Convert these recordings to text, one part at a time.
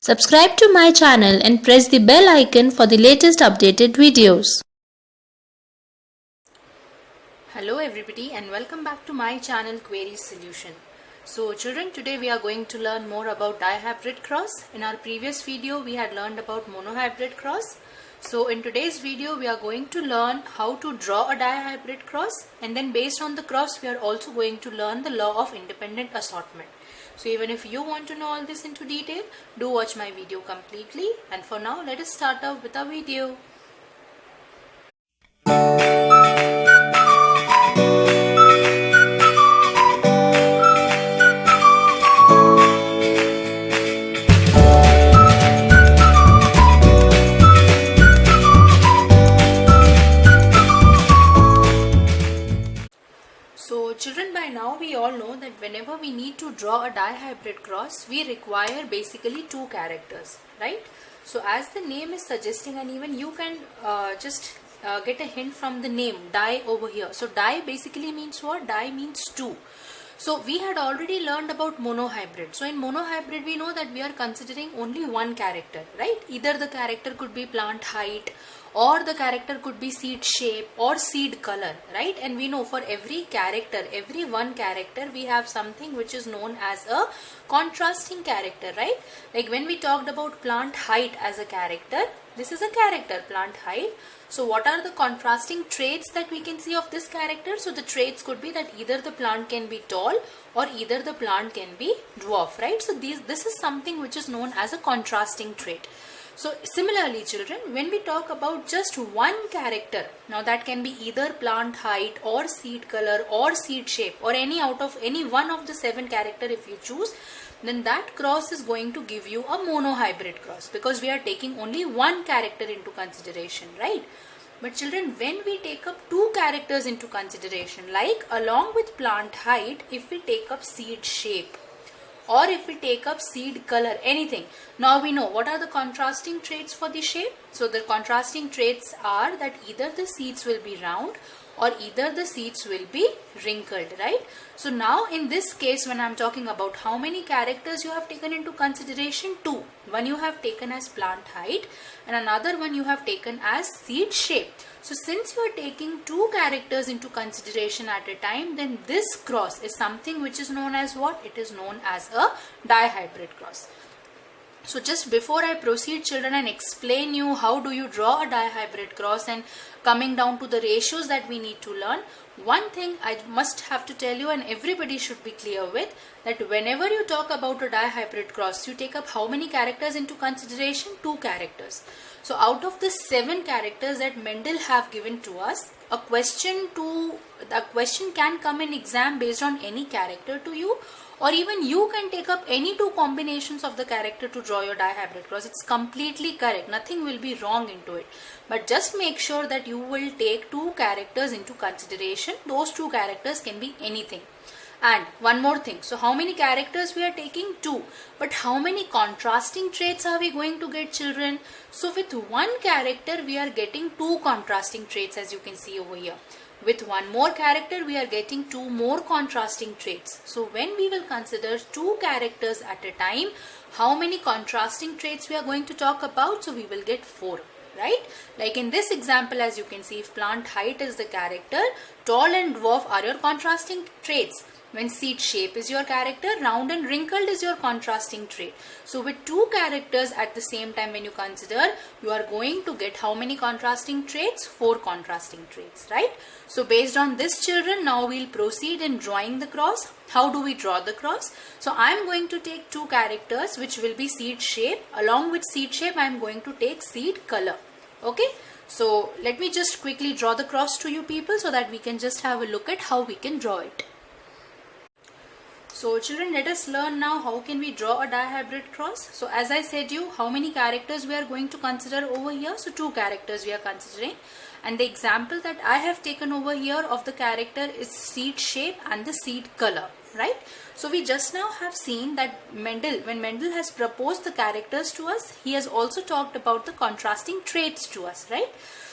Subscribe to my channel and press the bell icon for the latest updated videos. Hello everybody and welcome back to my channel Query Solution. So children, today we are going to learn more about dihybrid cross. In our previous video we had learned about monohybrid cross. So in today's video we are going to learn how to draw a dihybrid cross, and then based on the cross we are also going to learn the law of independent assortment. So even if you want to know all this into detail, do watch my video completely, and for now let us start off with our video. So children, by now we all know that whenever we need to draw a dihybrid cross, we require basically two characters, right? So as the name is suggesting, and even you can just get a hint from the name di over here. So di basically means what? Di means two. So we had already learned about monohybrid. So in monohybrid we know that we are considering only one character, right? Either the character could be plant height, or the character could be seed shape or seed color, right? And we know for every character, every one character, we have something which is known as a contrasting character, right? Like when we talked about plant height as a character, this is a character, plant height. So what are the contrasting traits that we can see of this character? So the traits could be that either the plant can be tall or either the plant can be dwarf, right? So this is something which is known as a contrasting trait. So similarly children, when we talk about just one character, now that can be either plant height or seed color or seed shape or any one of the 7 character if you choose, then that cross is going to give you a monohybrid cross, because we are taking only one character into consideration, right? But children, when we take up two characters into consideration, like along with plant height, if we take up seed shape, or if we take up seed color, anything. Now we know what are the contrasting traits for the shape. So the contrasting traits are that either the seeds will be round or either the seeds will be wrinkled, right? So now in this case, when I'm talking about how many characters you have taken into consideration, two. One you have taken as plant height and another one you have taken as seed shape. So since you are taking two characters into consideration at a time, then this cross is something which is known as what? It is known as a dihybrid cross. So just before I proceed children and explain you how do you draw a dihybrid cross and coming down to the ratios that we need to learn, one thing I must have to tell you, and everybody should be clear with, that whenever you talk about a dihybrid cross, you take up how many characters into consideration? Two characters. So out of the 7 characters that Mendel have given to us, a question can come in exam based on any character to you, or even you can take up any two combinations of the character to draw your dihybrid cross. It's completely correct. Nothing will be wrong into it. But just make sure that you will take two characters into consideration. Those two characters can be anything. And one more thing. So how many characters we are taking? 2. But how many contrasting traits are we going to get, children? So with one character we are getting 2 contrasting traits, as you can see over here. With one more character we are getting 2 more contrasting traits. So when we will consider 2 characters at a time, how many contrasting traits we are going to talk about? So we will get 4. Right? Like in this example, as you can see, if plant height is the character, tall and dwarf are your contrasting traits. When seed shape is your character, round and wrinkled is your contrasting trait. So with 2 characters at the same time when you consider, you are going to get how many contrasting traits? 4 contrasting traits, right? So based on this children, now we'll proceed in drawing the cross. How do we draw the cross? So I am going to take 2 characters which will be seed shape. Along with seed shape, I am going to take seed color. Okay? So let me just quickly draw the cross to you people so that we can just have a look at how we can draw it. So children, let us learn now how can we draw a dihybrid cross. So as I said you, how many characters we are going to consider over here? So 2 characters we are considering. And the example that I have taken over here of the character is seed shape and the seed color, right? So we just now have seen that when Mendel has proposed the characters to us, he has also talked about the contrasting traits to us, right?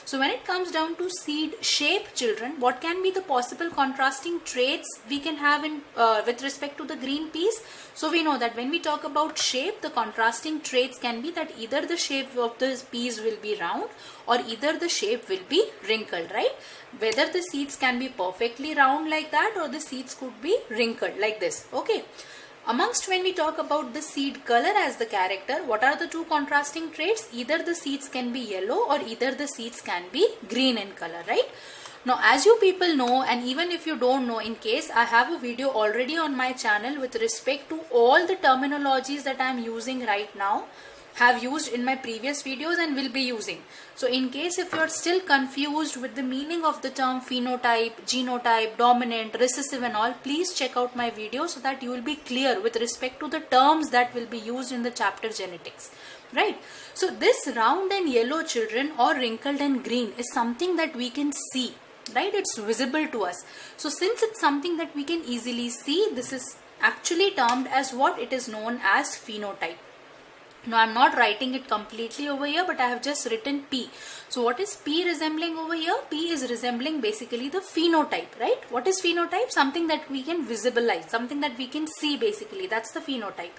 So when it comes down to seed shape, children, what can be the possible contrasting traits we can have in with respect to the green peas? So we know that when we talk about shape, the contrasting traits can be that either the shape of the peas will be round or either the shape will be wrinkled, right? Whether the seeds can be perfectly round like that or the seeds could be wrinkled like this. Okay. Amongst when we talk about the seed color as the character, what are the two contrasting traits? Either the seeds can be yellow or either the seeds can be green in color, right? Now, as you people know, and even if you don't know, in case I have a video already on my channel with respect to all the terminologies that I am using right now, have used in my previous videos and will be using. So in case if you are still confused with the meaning of the term phenotype, genotype, dominant, recessive and all, please check out my video so that you will be clear with respect to the terms that will be used in the chapter genetics, right? So this round and yellow, children, or wrinkled and green is something that we can see, right? It's visible to us. So since it's something that we can easily see, this is actually termed as what it is known as phenotype. Now I'm not writing it completely over here, but I have just written P. So what is P resembling over here? P is resembling basically the phenotype, right? What is phenotype? Something that we can visualize, something that we can see basically. That's the phenotype.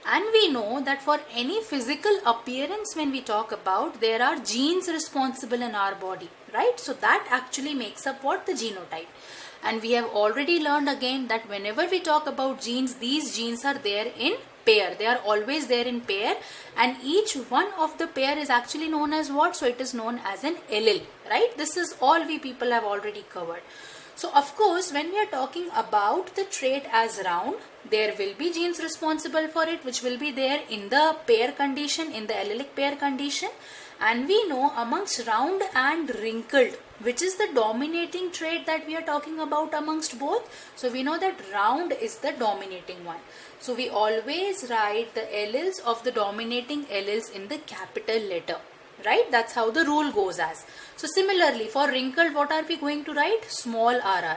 And we know that for any physical appearance when we talk about, there are genes responsible in our body, right? So that actually makes up what? The genotype. And we have already learned again that whenever we talk about genes, these genes are there in pair. They are always there in pair, and each one of the pair is actually known as what? So it is known as an allele, right? This is all we people have already covered. So of course, when we are talking about the trait as round, there will be genes responsible for it, which will be there in the pair condition, in the allelic pair condition. And we know amongst round and wrinkled, which is the dominating trait that we are talking about amongst both. So we know that round is the dominating one. So we always write the alleles of the dominating alleles in the capital letter, right? That's how the rule goes as. So similarly for wrinkled, what are we going to write? Small rr.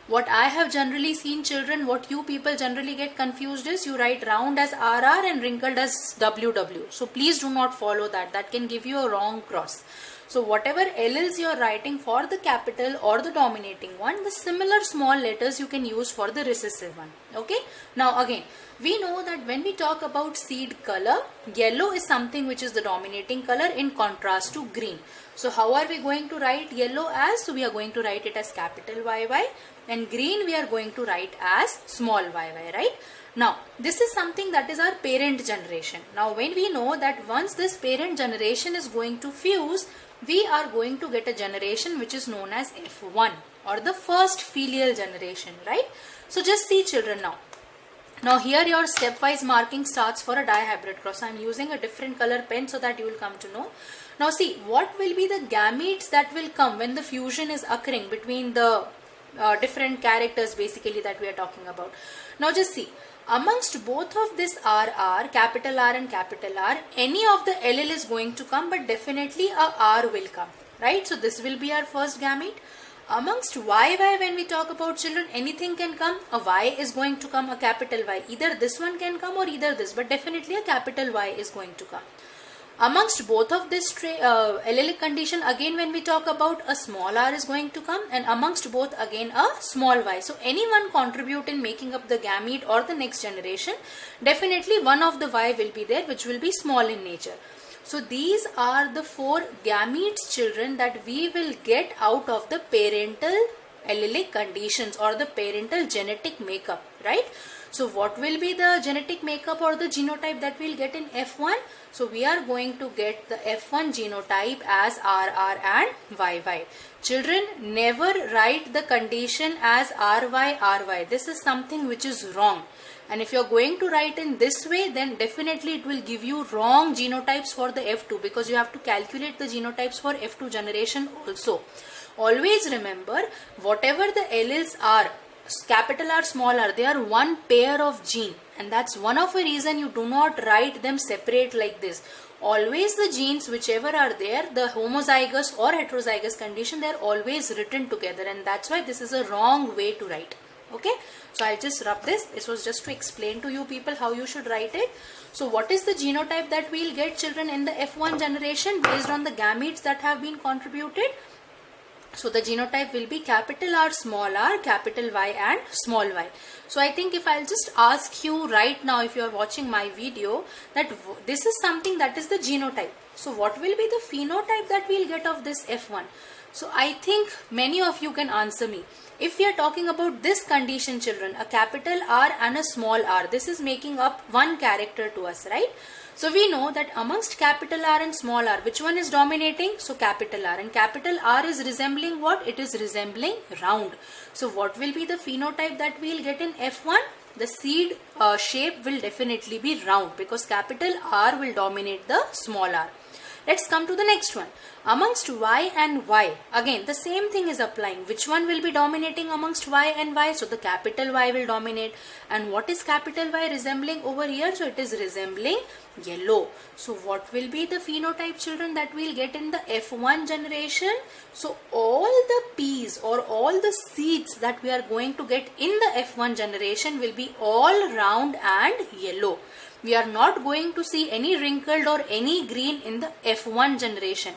What I have generally seen, children, what you people generally get confused is you write round as RR and wrinkled as WW. So please do not follow that. That can give you a wrong cross. So whatever alleles you are writing for the capital or the dominating one, the similar small letters you can use for the recessive one. Okay. Now again, we know that when we talk about seed color, yellow is something which is the dominating color in contrast to green. So how are we going to write yellow as? So we are going to write it as capital YY, and green we are going to write as small yy, right? Now this is something that is our parent generation. Now when we know that once this parent generation is going to fuse, we are going to get a generation which is known as F1 or the first filial generation, right? So just see, children, now here your stepwise marking starts for a dihybrid cross. I am using a different color pen so that you will come to know. Now see, what will be the gametes that will come when the fusion is occurring between the different characters basically that we are talking about. Now just see, amongst both of this RR, capital R and capital R, any of the allele is going to come, but definitely a R will come, right? So this will be our first gamete. Amongst YY, when we talk about, children, anything can come. A Y is going to come, a capital Y. Either this one can come or either this, but definitely a capital Y is going to come. Amongst both of this allelic condition, again when we talk about, a small r is going to come, and amongst both again a small y. So anyone contribute in making up the gamete or the next generation, definitely one of the y will be there, which will be small in nature. So these are the 4 gametes, children, that we will get out of the parental allelic conditions or the parental genetic makeup, right? So what will be the genetic makeup or the genotype that we'll get in F1? So we are going to get the F1 genotype as RR and YY. Children, never write the condition as RY. This is something which is wrong. And if you're going to write in this way, then definitely it will give you wrong genotypes for the F2, because you have to calculate the genotypes for F2 generation also. Always remember, whatever the alleles are, capital R, small r, they are one pair of gene, and that's one of the reason you do not write them separate like this. Always the genes whichever are there, the homozygous or heterozygous condition, they are always written together, and that's why this is a wrong way to write. Okay, so I'll just rub this. This was just to explain to you people how you should write it. So what is the genotype that we'll get, children, in the F1 generation based on the gametes that have been contributed? So the genotype will be capital R, capital Y and small y. So I think if I'll just ask you right now, if you are watching my video, that this is something that is the genotype. So what will be the phenotype that we'll get of this F1? So I think many of you can answer me. If we are talking about this condition, children, a capital R and a small r, this is making up one character to us, right? So we know that amongst capital R and small r, which one is dominating? So capital R, and capital R is resembling what? It is resembling round. So what will be the phenotype that we'll get in F1? The seed shape will definitely be round, because capital R will dominate the small r. Let's come to the next one. Amongst Y and Y, again the same thing is applying. Which one will be dominating amongst Y and Y? So the capital Y will dominate. And what is capital Y resembling over here? So it is resembling yellow. So what will be the phenotype, children, that we'll get in the F1 generation? So all the peas or all the seeds that we are going to get in the F1 generation will be all round and yellow. We are not going to see any wrinkled or any green in the F1 generation.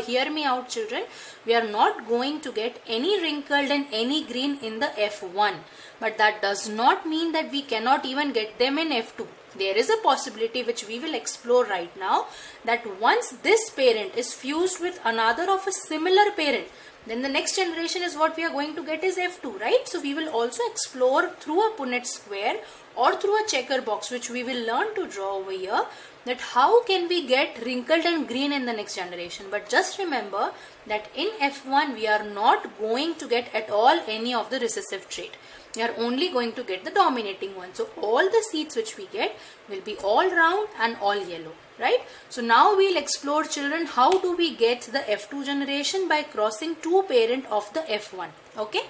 Hear me out, children. We are not going to get any wrinkled and any green in the F1. But that does not mean that we cannot even get them in F2. There is a possibility, which we will explore right now, that once this parent is fused with another of a similar parent, then the next generation is what we are going to get is F2, right? So we will also explore through a Punnett square or through a checker box, which we will learn to draw over here, that how can we get wrinkled and green in the next generation. But just remember that in F1 we are not going to get at all any of the recessive trait. We are only going to get the dominating one. So all the seeds which we get will be all round and all yellow, right? So now we'll explore, children, how do we get the F2 generation by crossing two parent of the F1. Okay.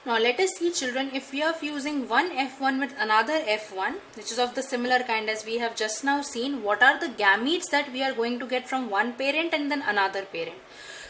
Now let us see, children, if we are fusing one F1 with another F1, which is of the similar kind as we have just now seen, what are the gametes that we are going to get from one parent and then another parent.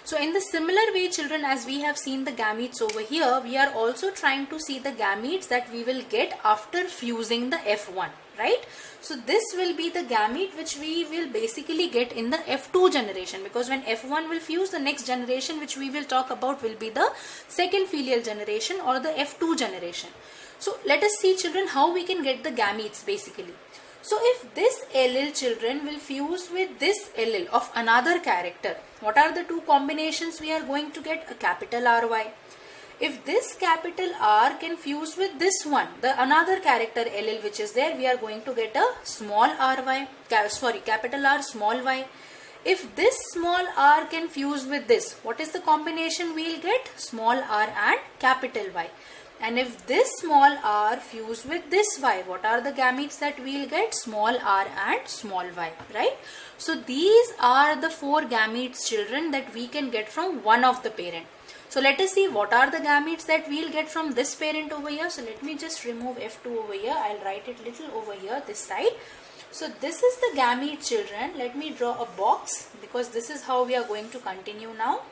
So in the similar way, children, as we have seen the gametes over here, we are also trying to see the gametes that we will get after fusing the F1, right? So this will be the gamete which we will basically get in the F2 generation, because when F1 will fuse, the next generation which we will talk about will be the second filial generation or the F2 generation. So let us see, children, how we can get the gametes basically. So if this allele, children, will fuse with this allele of another character, what are the two combinations we are going to get? A capital RY. If this capital R can fuse with this one, the another character allele which is there, we are going to get a small ry, capital R, small y. If this small r can fuse with this, what is the combination we'll get? Small r and capital Y. And if this small r fuse with this y, what are the gametes that we'll get? Small r and small y, right? So these are the four gametes, children, that we can get from one of the parent. So let us see what are the gametes that we'll get from this parent over here. So let me just remove F2 over here. I'll write it little over here, this side. So this is the gamete, children. Let me draw a box, because this is how we are going to continue now.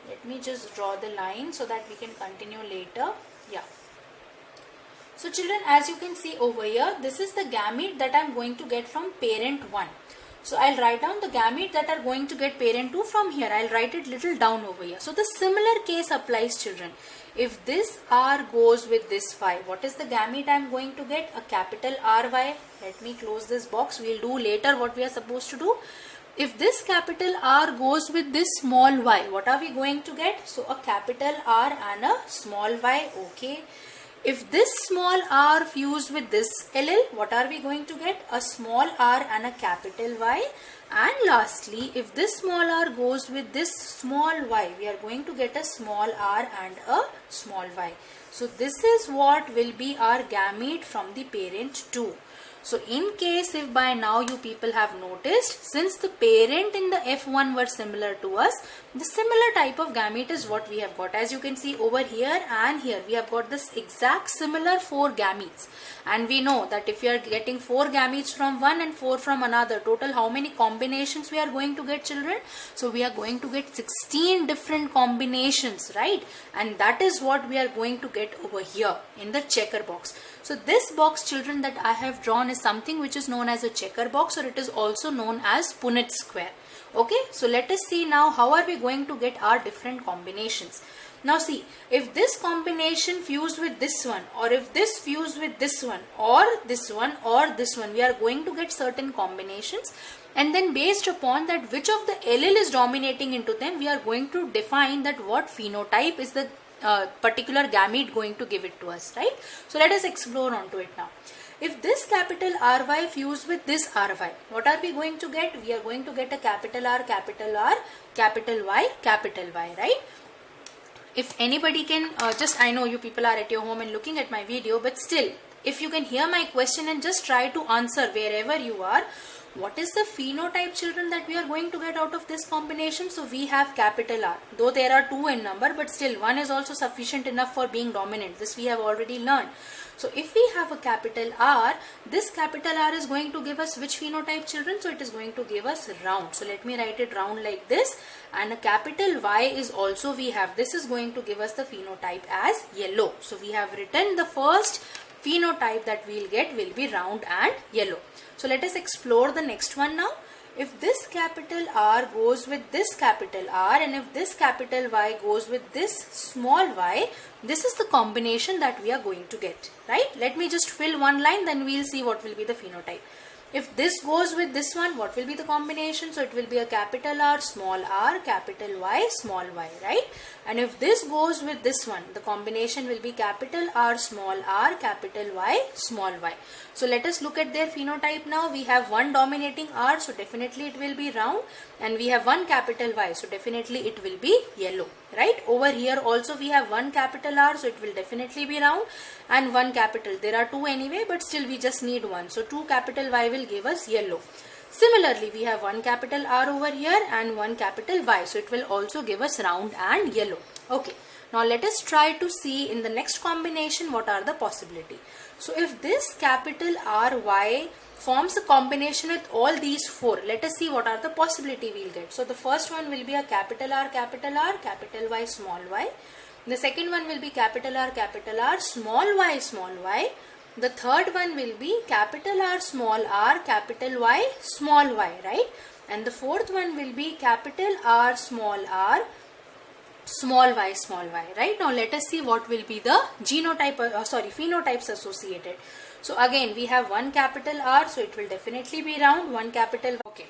Let me just draw the line so that we can continue later. Yeah. So children, as you can see over here, this is the gamete that I'm going to get from parent 1. So I'll write down the gamete that are going to get parent 2 from here. I'll write it little down over here. So the similar case applies, children. If this R goes with this Y, what is the gamete I'm going to get? A capital RY. Let me close this box. We'll do later what we are supposed to do. If this capital R goes with this small y, what are we going to get? So a capital R and a small y, okay. If this small r fuse with this allele, what are we going to get? A small r and a capital Y. And lastly, if this small r goes with this small y, we are going to get a small r and a small y. So this is what will be our gamete from the parent 2. So in case if by now you people have noticed, since the parent in the F1 were similar to us, the similar type of gamete is what we have got. As you can see over here and here, we have got this exact similar 4 gametes. And we know that if you are getting 4 gametes from one and 4 from another, total how many combinations we are going to get, children? So we are going to get 16 different combinations, right? And that is what we are going to get over here in the checker box. So this box, children, that I have drawn is something which is known as a checker box, or it is also known as Punnett square. Okay, so let us see now how are we going to get our different combinations. Now see, if this combination fused with this one, or if this fused with this one, or this one, or this one, we are going to get certain combinations. And then based upon that which of the allele is dominating into them, we are going to define that what phenotype is the particular gamete going to give it to us, right? So let us explore onto it now. If this capital RY fused with this RY, what are we going to get? We are going to get a capital R, capital Y, capital Y, right? If anybody can I know you people are at your home and looking at my video, but still, if you can hear my question and just try to answer wherever you are, what is the phenotype, children, that we are going to get out of this combination? So we have capital R, though there are 2 in number, but still one is also sufficient enough for being dominant. This we have already learned. So if we have a capital R, this capital R is going to give us which phenotype, children? So it is going to give us round. So let me write it round like this. And a capital Y is also we have. This is going to give us the phenotype as yellow. So we have written the first phenotype that we'll get will be round and yellow. So let us explore the next one now. If this capital R goes with this capital R, and if this capital Y goes with this small y, this is the combination that we are going to get, right? Let me just fill one line, then we'll see what will be the phenotype. If this goes with this one, what will be the combination? So it will be a capital R, capital Y, small y, right? And if this goes with this one, the combination will be capital R, capital Y, small y. So let us look at their phenotype now. We have one dominating R, so definitely it will be round. And we have one capital Y, so definitely it will be yellow, right? Over here also we have one capital R, so it will definitely be round, and one capital. There are 2 anyway, but still we just need one. So 2 capital Y will give us yellow. Similarly, we have one capital R over here and one capital Y, so it will also give us round and yellow. Okay, now let us try to see in the next combination what are the possibility. So if this capital RY forms a combination with all these 4, let us see what are the possibility we'll get. So the first one will be a capital R, capital Y, small y. The second one will be capital R, small y. The third one will be capital R, capital Y, small y, right? And the fourth one will be capital R, small y, right? Now let us see what will be the phenotypes associated. So again, we have one capital R, so it will definitely be round, one capital, okay.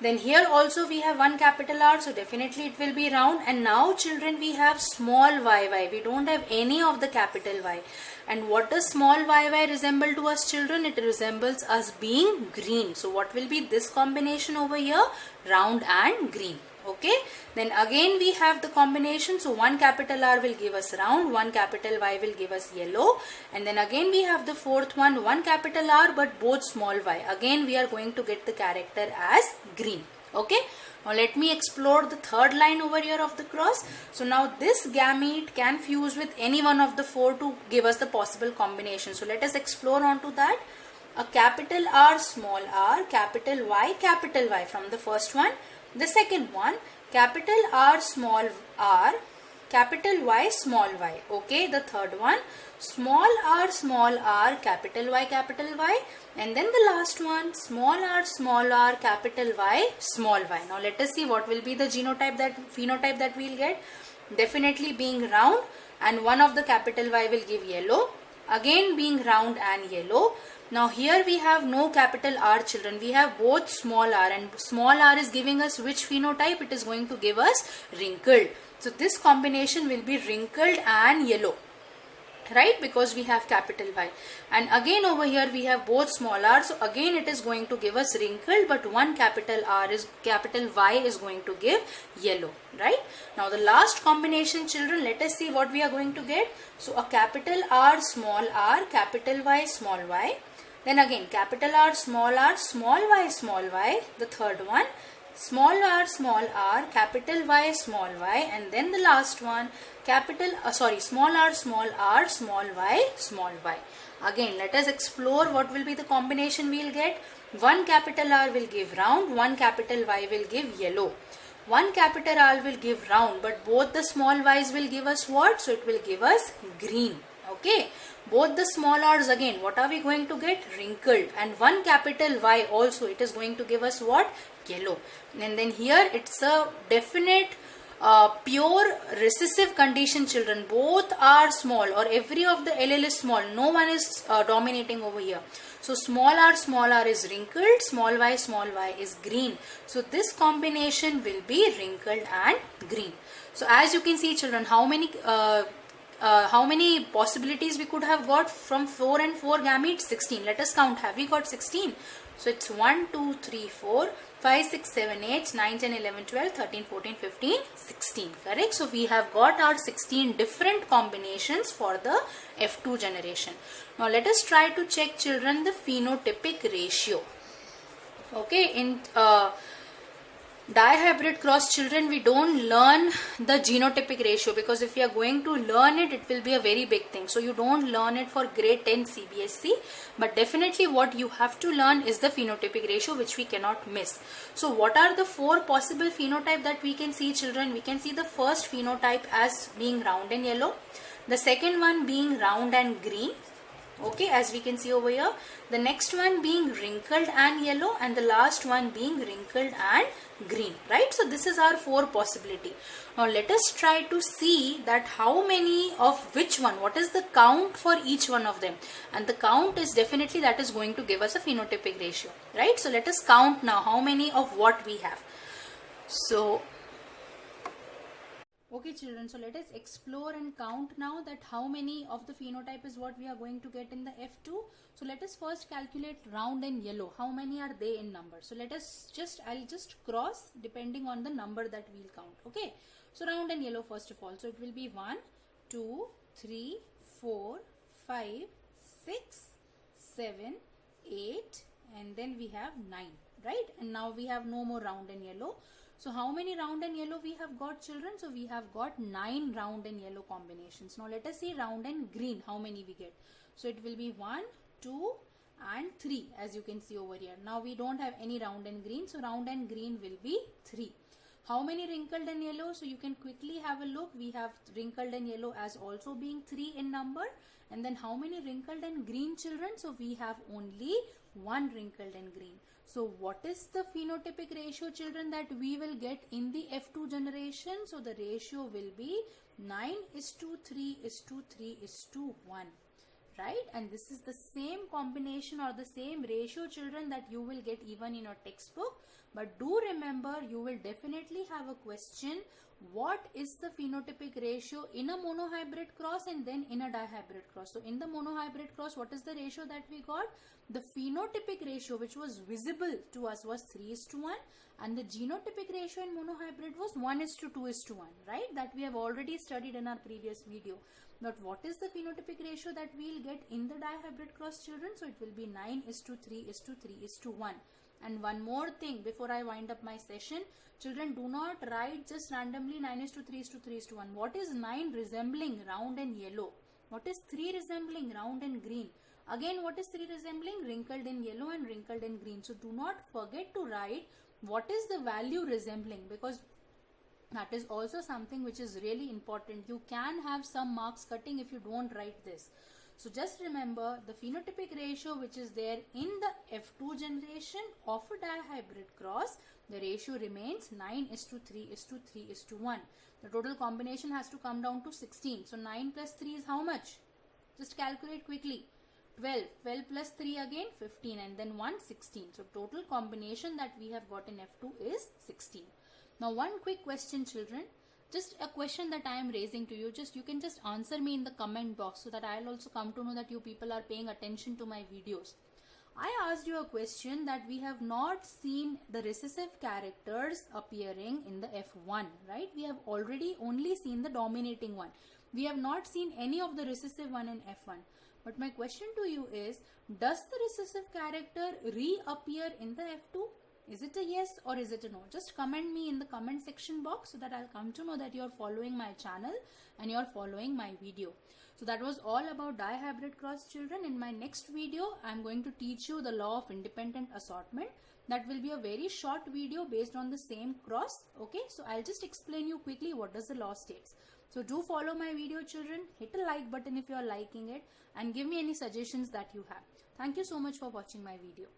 Then here also we have one capital R, so definitely it will be round. And now, children, we have small yy. We don't have any of the capital Y. And what does small yy resemble to us, children? It resembles us being green. So what will be this combination over here? Round and green. Okay, then again we have the combination. So one capital R will give us round, one capital Y will give us yellow, and then again we have the fourth one capital R but both small y. Again we are going to get the character as green. Okay, now let me explore the third line over here of the cross. So now this gamete can fuse with any one of the 4 to give us the possible combination. So let us explore onto that. A capital R, small r, capital Y from the first one. The second one, capital R, capital Y, small y. Okay, the third one, small r, capital Y. And then the last one, small r, capital Y, small y. Now let us see what will be the phenotype that we'll get. Definitely being round, and one of the capital Y will give yellow. Again being round and yellow. Now here we have no capital R, children. We have both small r, and small r is giving us which phenotype? It is going to give us wrinkled. So this combination will be wrinkled and yellow, right? Because we have capital Y. And again over here we have both small r. So again it is going to give us wrinkled, but one capital Y is going to give yellow, right? Now the last combination, children, let us see what we are going to get. So a capital R, capital Y, small y. Then again capital R, small y, the third one, small r, capital Y, small y, and then the last one, small r, small y, small y. Again, let us explore what will be the combination we'll get. One capital R will give round, one capital Y will give yellow. One capital R will give round, but both the small y's will give us what? So it will give us green. Okay. Both the small r's, again, what are we going to get? Wrinkled. And one capital Y also, it is going to give us what? Yellow. And then here it's a definite pure recessive condition, children. Both are small, or every of the LL is small. No one is dominating over here. So small r is wrinkled, small y is green. So this combination will be wrinkled and green. So as you can see, children, how many possibilities we could have got from 4 and 4 gametes? 16. Let us count. Have we got 16? So it's 1, 2, 3, 4, 5, 6, 7, 8, 9, 10, 11, 12, 13, 14, 15, 16. Correct? So we have got our 16 different combinations for the F2 generation. Now let us try to check, children, the phenotypic ratio. Okay, in dihybrid cross, children, we don't learn the genotypic ratio, because if we are going to learn it, it will be a very big thing. So you don't learn it for grade 10 CBSE, but definitely what you have to learn is the phenotypic ratio, which we cannot miss. So what are the 4 possible phenotype that we can see, children? We can see the first phenotype as being round and yellow, the second one being round and green. Okay, as we can see over here, the next one being wrinkled and yellow, and the last one being wrinkled and green, right? So this is our 4 possibility. Now let us try to see that how many of which one, what is the count for each one of them, and the count is definitely that is going to give us a phenotypic ratio, right? So let us count now how many of what we have. So okay, children, so let us explore and count now that how many of the phenotype is what we are going to get in the F2. So let us first calculate round and yellow. How many are they in number? So let us I'll just cross depending on the number that we'll count. Okay, so round and yellow first of all. So it will be 1, 2, 3, 4, 5, 6, 7, 8, and then we have 9, right? And now we have no more round and yellow. So how many round and yellow we have got, children? So we have got 9 round and yellow combinations. Now let us see round and green, how many we get. So it will be 1, 2 and 3, as you can see over here. Now we don't have any round and green, so round and green will be 3. How many wrinkled and yellow? So you can quickly have a look. We have wrinkled and yellow as also being 3 in number. And then how many wrinkled and green, children? So we have only 1 wrinkled and green. So what is the phenotypic ratio, children, that we will get in the F2 generation? So the ratio will be 9:3:3:1, right? And this is the same combination or the same ratio, children, that you will get even in your textbook. But do remember, you will definitely have a question, what is the phenotypic ratio in a monohybrid cross and then in a dihybrid cross? So in the monohybrid cross, what is the ratio that we got? The phenotypic ratio which was visible to us was 3:1, and the genotypic ratio in monohybrid was 1:2:1, right? That we have already studied in our previous video. But what is the phenotypic ratio that we will get in the dihybrid cross, children? So it will be 9:3:3:1. And one more thing before I wind up my session, children, do not write just randomly 9:3:3:1. What is 9 resembling? Round and yellow. What is 3 resembling? Round and green. Again, what is 3 resembling? Wrinkled in yellow and wrinkled in green. So do not forget to write what is the value resembling, because that is also something which is really important. You can have some marks cutting if you don't write this. So just remember the phenotypic ratio which is there in the F2 generation of a dihybrid cross, the ratio remains 9:3:3:1. The total combination has to come down to 16. So 9 plus 3 is how much? Just calculate quickly. 12. 12 plus 3 again 15, and then 1 16. So total combination that we have got in F2 is 16. Now one quick question, children. Just a question that I am raising to you. You can just answer me in the comment box so that I'll also come to know that you people are paying attention to my videos. I asked you a question that we have not seen the recessive characters appearing in the F1, right? We have already only seen the dominating one. We have not seen any of the recessive one in F1. But my question to you is, does the recessive character reappear in the F2? Is it a yes or is it a no? Just comment me in the comment section box so that I'll come to know that you're following my channel and you're following my video. So that was all about dihybrid cross, children. In my next video, I'm going to teach you the law of independent assortment. That will be a very short video based on the same cross. Okay, so I'll just explain you quickly what does the law states. So do follow my video, children. Hit a like button if you're liking it and give me any suggestions that you have. Thank you so much for watching my video.